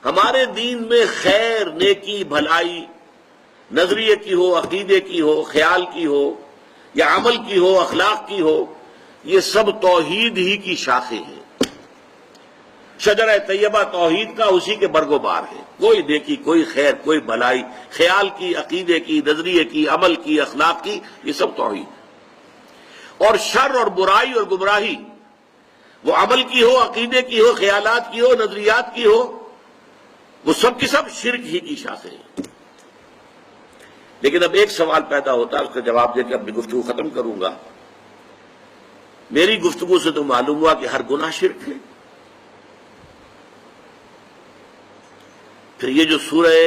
ہمارے دین میں خیر، نیکی، بھلائی نظریے کی ہو، عقیدے کی ہو، خیال کی ہو، یا عمل کی ہو، اخلاق کی ہو، یہ سب توحید ہی کی شاخیں ہیں۔ شجرہ طیبہ توحید کا اسی کے برگ و بار ہے۔ کوئی نیکی، کوئی خیر، کوئی بھلائی، خیال کی، عقیدے کی، نظریے کی، عمل کی، اخلاق کی، یہ سب توحید ہے۔ اور شر اور برائی اور گمراہی وہ عمل کی ہو، عقیدے کی ہو، خیالات کی ہو، نظریات کی ہو، وہ سب کی سب شرک ہی کی شاخیں ہیں۔ لیکن اب ایک سوال پیدا ہوتا ہے، اس کا جواب دے کے اپنی گفتگو ختم کروں گا۔ میری گفتگو سے تو معلوم ہوا کہ ہر گناہ شرک ہے۔ پھر یہ جو سورہ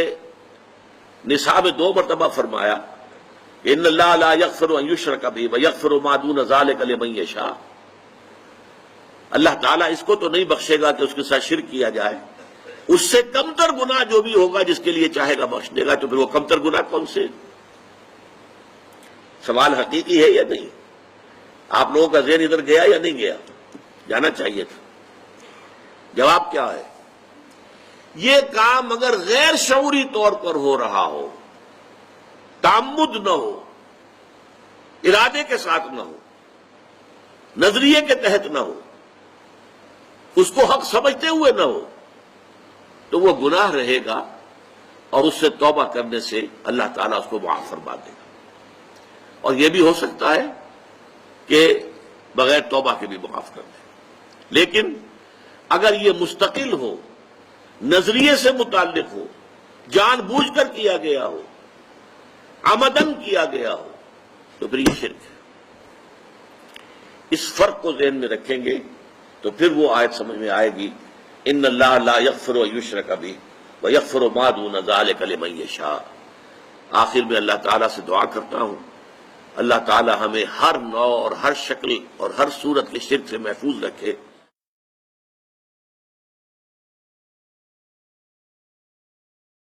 نساء میں 2 مرتبہ فرمایا ان اللہ لا یغفر ان یشرک بہ ویغفر ما دون ذلک لمن یشاء، اللہ تعالیٰ اس کو تو نہیں بخشے گا کہ اس کے ساتھ شرک کیا جائے، اس سے کمتر گناہ جو بھی ہوگا جس کے لیے چاہے گا بخش دے گا۔ تو پھر وہ کمتر گناہ کون سے؟ سوال حقیقی ہے یا نہیں؟ آپ لوگوں کا ذہن ادھر گیا یا نہیں گیا؟ جانا چاہیے تھا۔ جواب کیا ہے؟ یہ کام اگر غیر شعوری طور پر ہو رہا ہو، تعمد نہ ہو، ارادے کے ساتھ نہ ہو، نظریے کے تحت نہ ہو، اس کو حق سمجھتے ہوئے نہ ہو، تو وہ گناہ رہے گا، اور اس سے توبہ کرنے سے اللہ تعالیٰ اس کو معاف فرما دے گا۔ اور یہ بھی ہو سکتا ہے کہ بغیر توبہ کے بھی معاف کر دے۔ لیکن اگر یہ مستقل ہو، نظریے سے متعلق ہو، جان بوجھ کر کیا گیا ہو، عمدن کیا گیا ہو، تو پھر یہ شرک ہے۔ اس فرق کو ذہن میں رکھیں گے تو پھر وہ آیت سمجھ میں آئے گی، ان اللہ لا یغفر ان یشرک بہ ویغفر ما دون ذلک لمن یشاء۔ آخر میں اللہ تعالیٰ سے دعا کرتا ہوں، اللہ تعالیٰ ہمیں ہر نوع اور ہر شکل اور ہر صورت کے شرک سے محفوظ رکھے۔